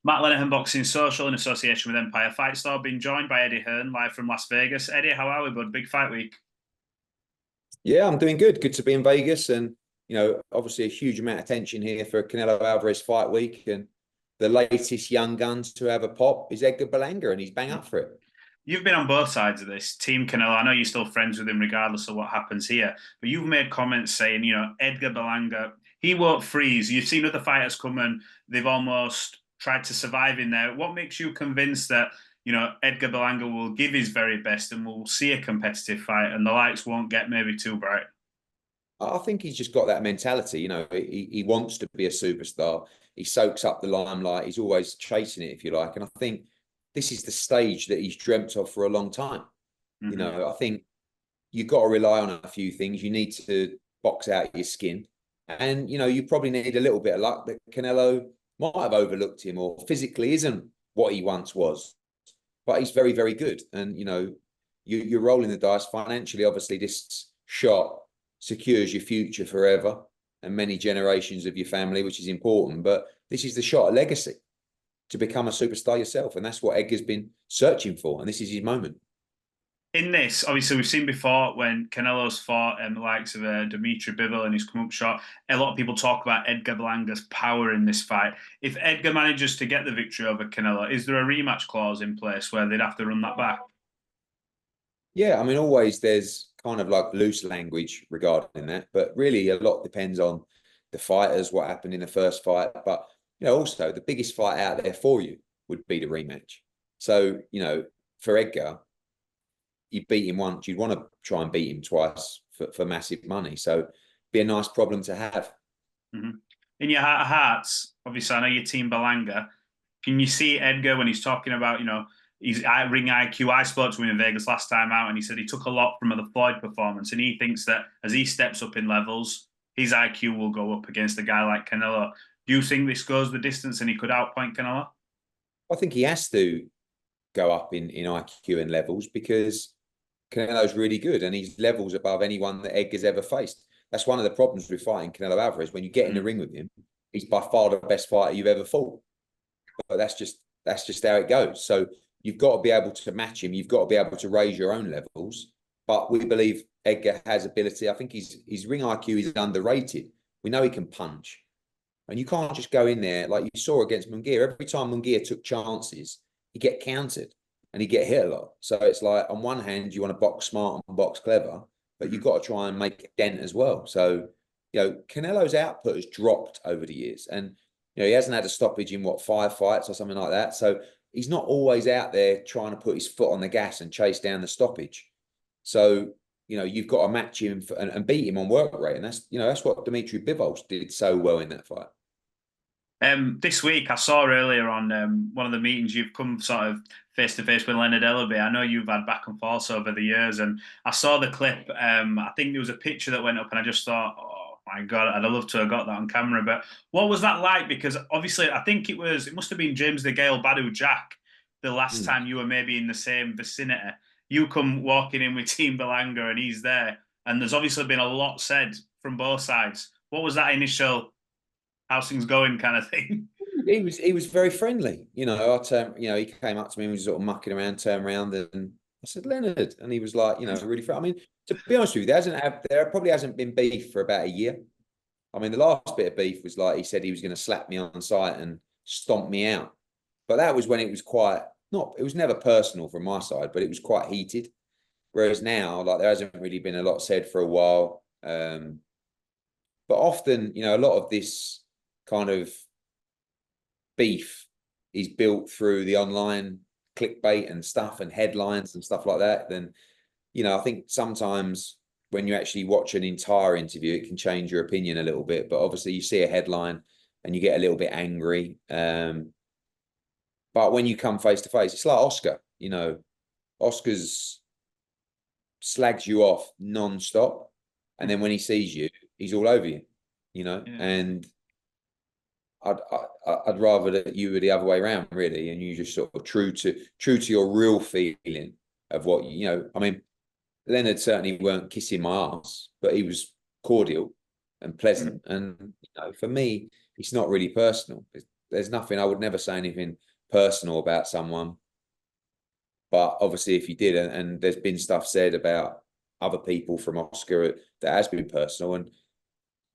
Matt Lenihan Boxing Social in association with Empire Fight Store, being joined by Eddie Hearn live from Las Vegas. Eddie, how are we, bud? Big fight week. Yeah, I'm doing good. Good to be in Vegas, and obviously a huge amount of tension here for Canelo Alvarez fight week, and the latest young guns to have a pop is Edgar Berlanga, and he's bang up for it. You've been on both sides of this. Team Canelo, I know you're still friends with him regardless of what happens here, but you've made comments saying, Edgar Berlanga, he won't freeze. You've seen other fighters come and they've almost tried to survive in there. What makes you convinced that, Edgar Berlanga will give his very best and we'll see a competitive fight and the lights won't get maybe too bright? I think he's just got that mentality. He wants to be a superstar. He soaks up the limelight. He's always chasing it, if you like. And I think this is the stage that he's dreamt of for a long time. I think you've got to rely on a few things. You need to box out your skin. And, you probably need a little bit of luck that Canelo might have overlooked him or physically isn't what he once was. But he's very, very good. And, you're rolling the dice financially. Obviously, this shot secures your future forever and many generations of your family, which is important. But this is the shot of legacy to become a superstar yourself. And that's what Edgar's been searching for. And this is his moment. In this, obviously, we've seen before when Canelo's fought the likes of Dimitri Bivol and he's come up short. A lot of people talk about Edgar Berlanga's power in this fight. If Edgar manages to get the victory over Canelo, is there a rematch clause in place where they'd have to run that back? Yeah, I mean, always there's kind of like loose language regarding that, but really a lot depends on the fighters, what happened in the first fight. But, also the biggest fight out there for you would be the rematch. So, for Edgar, you beat him once, you'd want to try and beat him twice for massive money. So be a nice problem to have. Mm-hmm. In your heart of hearts, obviously, I know your team Berlanga. Can you see Edgar when he's talking about, his ring IQ? I spoke to him in Vegas last time out, and he said he took a lot from the Floyd performance, and he thinks that as he steps up in levels, his IQ will go up against a guy like Canelo. Do you think this goes the distance and he could outpoint Canelo? I think he has to go up in IQ and levels because Canelo's really good and he's levels above anyone that Edgar's ever faced. That's one of the problems with fighting Canelo Alvarez. When you get in the ring with him, he's by far the best fighter you've ever fought. But that's just how it goes. So you've got to be able to match him. You've got to be able to raise your own levels. But we believe Edgar has ability. I think his ring IQ is underrated. We know he can punch. And you can't just go in there like you saw against Munguia. Every time Munguia took chances, he'd get countered and he'd get hit a lot. So it's like, on one hand, you want to box smart and box clever, but you've got to try and make a dent as well. So, Canelo's output has dropped over the years. And, he hasn't had a stoppage in, 5 fights or something like that. So he's not always out there trying to put his foot on the gas and chase down the stoppage. So, you've got to match him and beat him on work rate. And that's what Dimitri Bivol did so well in that fight. This week, I saw earlier on one of the meetings you've come sort of face to face with Leonard Ellaby. I know you've had back and forth over the years, and I saw the clip. I think there was a picture that went up, and I just thought, oh my God, I'd love to have got that on camera. But what was that like? Because obviously, I think it must have been James DeGale Badu Jack the last time you were maybe in the same vicinity. You come walking in with Team Berlanga, and he's there, and there's obviously been a lot said from both sides. What was that initial how's things going kind of thing? He was very friendly. He came up to me and was sort of mucking around, turned around, and I said, Leonard. And he was like, really friendly. I mean, to be honest with you, there probably hasn't been beef for about a year. I mean, the last bit of beef was like he said he was going to slap me on sight and stomp me out. But that was when it was it was never personal from my side, but it was quite heated. Whereas now, like, there hasn't really been a lot said for a while. But often, a lot of this kind of beef is built through the online clickbait and stuff and headlines and stuff like that. Then, I think sometimes when you actually watch an entire interview, it can change your opinion a little bit. But obviously you see a headline and you get a little bit angry. But when you come face to face, it's like Oscar, Oscar's slags you off non-stop. And then when he sees you, he's all over you, and I'd rather that you were the other way around, really, and you just sort of true to your real feeling of what I mean, Leonard certainly weren't kissing my ass, but he was cordial and pleasant. And for me, it's not really personal. there's nothing. I would never say anything personal about someone. But obviously, if you did, and there's been stuff said about other people from Oscar that has been personal, and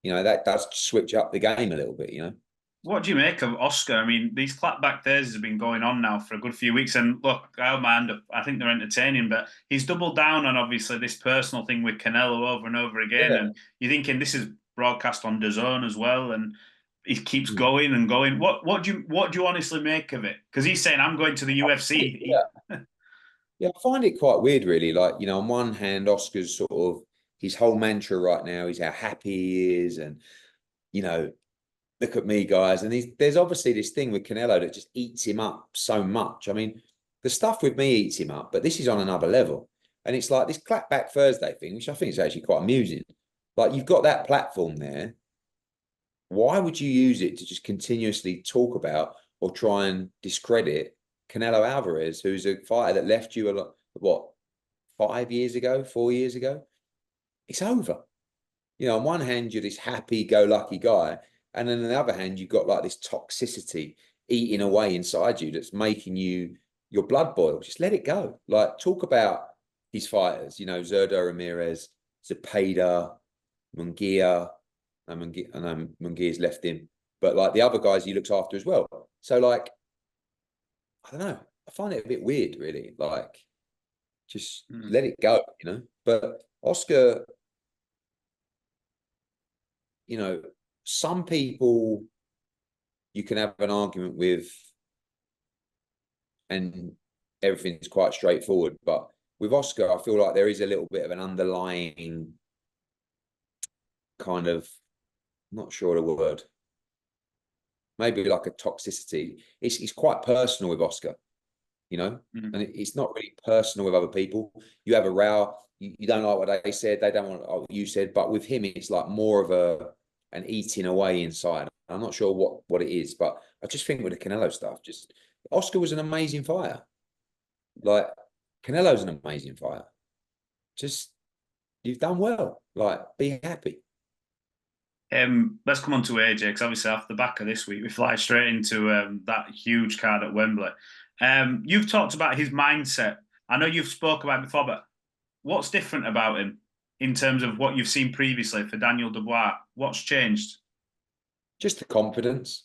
that does switch up the game a little bit. What do you make of Oscar? I mean, these clapback Thursdays have been going on now for a good few weeks, and look, I hold my hand up. I think they're entertaining, but he's doubled down on obviously this personal thing with Canelo over and over again, Yeah. and you're thinking this is broadcast on DAZN as well, and he keeps going and going. What do you honestly make of it? Because he's saying I'm going to the UFC. Yeah, I find it quite weird, really. Like, on one hand, Oscar's sort of his whole mantra right now is how happy he is, and look at me, guys. And there's obviously this thing with Canelo that just eats him up so much. I mean, the stuff with me eats him up, but this is on another level. And it's like this Clapback Thursday thing, which I think is actually quite amusing. Like, you've got that platform there. Why would you use it to just continuously talk about or try and discredit Canelo Alvarez, who's a fighter that left you 5 years ago, 4 years ago? It's over. On one hand, you're this happy-go-lucky guy, and then on the other hand, you've got like this toxicity eating away inside you that's making your blood boil. Just let it go. Like, talk about his fighters, Zurdo Ramirez, Zepeda, Munguia. I know Munguia's left him, but like the other guys he looks after as well. So, like, I don't know. I find it a bit weird, really. Like, just let it go, But Oscar, some people you can have an argument with and everything's quite straightforward. But with Oscar, I feel like there is a little bit of an underlying kind of, I'm not sure the word, maybe like a toxicity. It's quite personal with Oscar, and it's not really personal with other people. You have a row, you don't like what they said, they don't want what you said, but with him, it's like more of an eating away inside. I'm not sure what it is, but I just think with the Canelo stuff, Oscar was an amazing fighter. Like, Canelo's an amazing fighter. Just, you've done well. Like, be happy. Let's come on to AJ, because obviously off the back of this week, we fly straight into that huge card at Wembley. You've talked about his mindset. I know you've spoke about it before, but what's different about him in terms of what you've seen previously for Daniel Dubois? What's changed? Just the confidence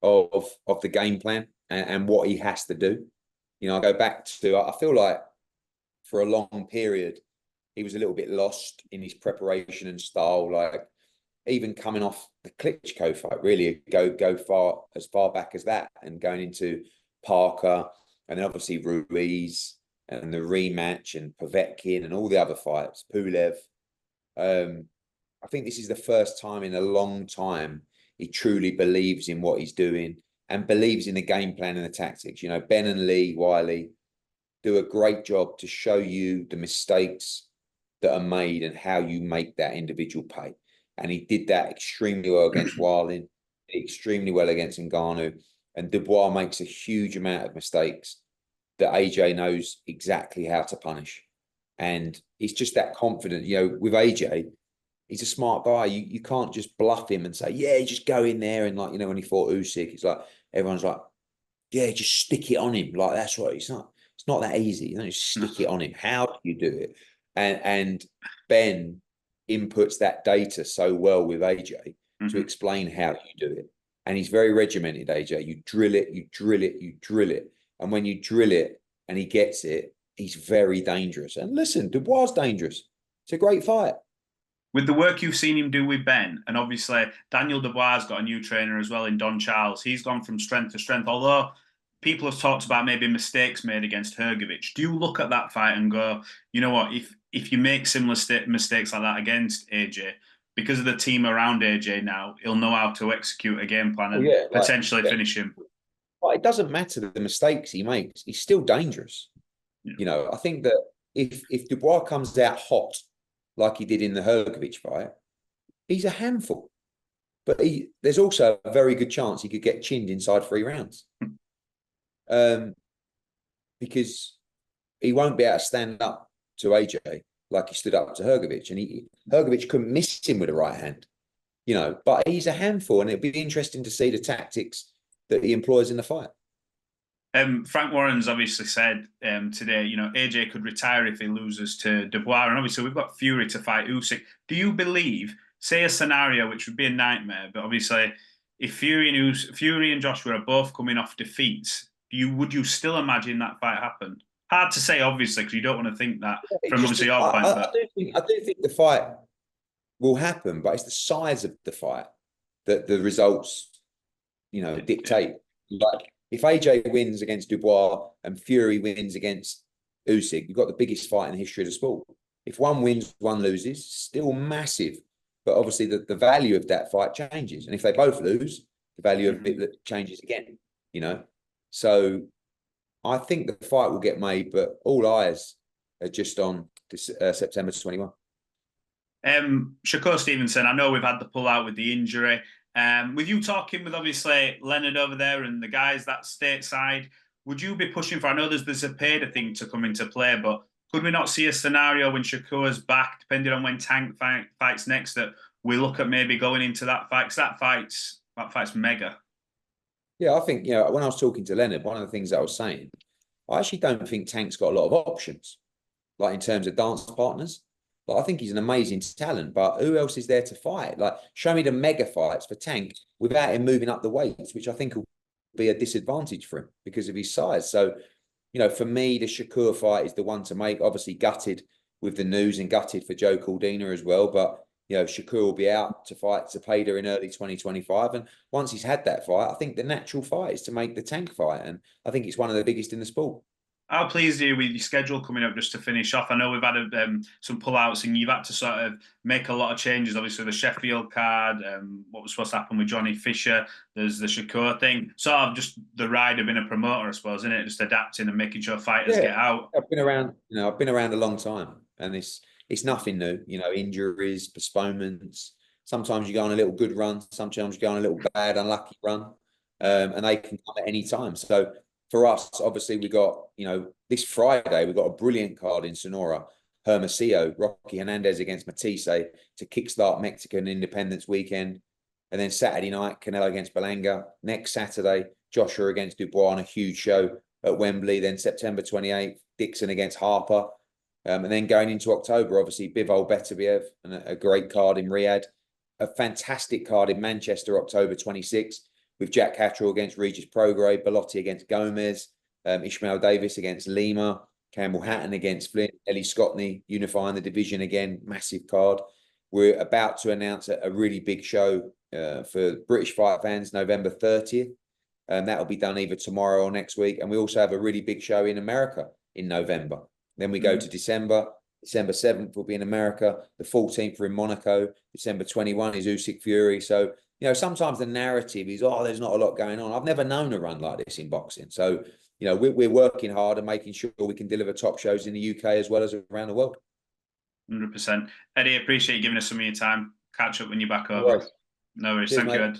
of the game plan and what he has to do. I go back to, I feel like for a long period, he was a little bit lost in his preparation and style. Like, even coming off the Klitschko fight, really go as far back as that, and going into Parker, and then obviously Ruiz and the rematch and Povetkin and all the other fights, Pulev. I think this is the first time in a long time he truly believes in what he's doing and believes in the game plan and the tactics. Ben and Lee Wiley do a great job to show you the mistakes that are made and how you make that individual pay. And he did that extremely well against Wallin, extremely well against Ngannou. And Dubois makes a huge amount of mistakes that AJ knows exactly how to punish. And he's just that confident. With AJ, he's a smart guy. You can't just bluff him and say, yeah, just go in there. And like, when he fought Usyk, it's like, everyone's like, yeah, just stick it on him. Like, that's what it's not that easy. You don't just stick it on him. How do you do it? And Ben inputs that data so well with AJ to explain how you do it. And he's very regimented, AJ. You drill it, you drill it, you drill it. And when you drill it and he gets it, he's very dangerous. And listen, Dubois is dangerous. It's a great fight. With the work you've seen him do with Ben, and obviously Daniel Dubois has got a new trainer as well in Don Charles. He's gone from strength to strength, although people have talked about maybe mistakes made against Hrgovic. Do you look at that fight and go, you know what, if you make similar mistakes like that against AJ, because of the team around AJ now, he'll know how to execute a game plan and potentially finish him? Well, it doesn't matter the mistakes he makes. He's still dangerous. Yeah. I think that if Dubois comes out hot, like he did in the Hrgovic fight, he's a handful. But there's also a very good chance he could get chinned inside 3 rounds. Because he won't be able to stand up to AJ like he stood up to Hrgovic. And Hrgovic couldn't miss him with a right hand. But he's a handful, and it'll be interesting to see the tactics that he employs in the fight. Frank Warren's obviously said today, you know, AJ could retire if he loses to Dubois, and obviously we've got Fury to fight Usyk. Do you believe, say a scenario which would be a nightmare, but obviously if Fury and Joshua are both coming off defeats, would you still imagine that fight happened? Hard to say, obviously, because you don't want to think that from obviously your point. I do think the fight will happen, but it's the size of the fight that the results, you know, dictate. Like if AJ wins against Dubois and Fury wins against Usyk, you've got the biggest fight in the history of the sport. If one wins, one loses, still massive. But obviously the value of that fight changes. And if they both lose, the value of it changes again, you know. So I think the fight will get made, but all eyes are just on this, September 21. Shakur Stevenson, I know we've had the pull-out with the injury. With you talking with obviously Leonard over there and the guys that stateside, would you be pushing for, I know there's the Zepeda thing to come into play, but could we not see a scenario when Shakur's back, depending on when Tank fights next, that we look at maybe going into that fight? Because that fight's mega. Yeah, I think, you know, when I was talking to Leonard, one of the things that I was saying, I actually don't think Tank's got a lot of options, like in terms of dance partners. Like, I think he's an amazing talent, but who else is there to fight? Like, show me the mega fights for Tank without him moving up the weights, which I think will be a disadvantage for him because of his size. So, you know, for me, the Shakur fight is the one to make. Obviously, gutted with the news and gutted for Joe Cordina as well. But, you know, Shakur will be out to fight Zepeda in early 2025. And once he's had that fight, I think the natural fight is to make the Tank fight. And I think it's one of the biggest in the sport. How pleased are you with your schedule coming up, just to finish off? I know we've had some pullouts and you've had to sort of make a lot of changes. Obviously, the Sheffield card, what was supposed to happen with Johnny Fisher, there's the Shakur thing. Sort of just the ride of being a promoter, I suppose, isn't it? Just adapting and making sure fighters get out. I've been around, you know, I've been around a long time, and it's nothing new. You know, injuries, postponements. Sometimes you go on a little good run. Sometimes you go on a little bad, unlucky run, and they can come at any time. So for us, obviously, we got, you know, this Friday, we've got a brilliant card in Sonora. Hermosillo, Rocky Hernandez against Matisse to kickstart Mexican Independence Weekend. And then Saturday night, Canelo against Berlanga. Next Saturday, Joshua against Dubois on a huge show at Wembley. Then September 28th, Dixon against Harper. And then going into October, obviously, Bivol Beterbiev and a great card in Riyadh. A fantastic card in Manchester, October 26th. With Jack Catterall against Regis Prograis, Bellotti against Gomez, Ishmael Davis against Lima, Campbell Hatton against Flynn, Ellie Scottney unifying the division again, massive card. We're about to announce a really big show for British fight fans, November 30th. And that'll be done either tomorrow or next week. And we also have a really big show in America in November. Then we go to December. December 7th will be in America. The 14th are in Monaco. December 21 is Usyk Fury. So, you know, sometimes the narrative is, oh, there's not a lot going on. I've never known a run like this in boxing. So, you know, we're working hard and making sure we can deliver top shows in the UK as well as around the world. 100%. Eddie, appreciate you giving us some of your time. Catch up when you're back over. No worries. Thank you, Ed.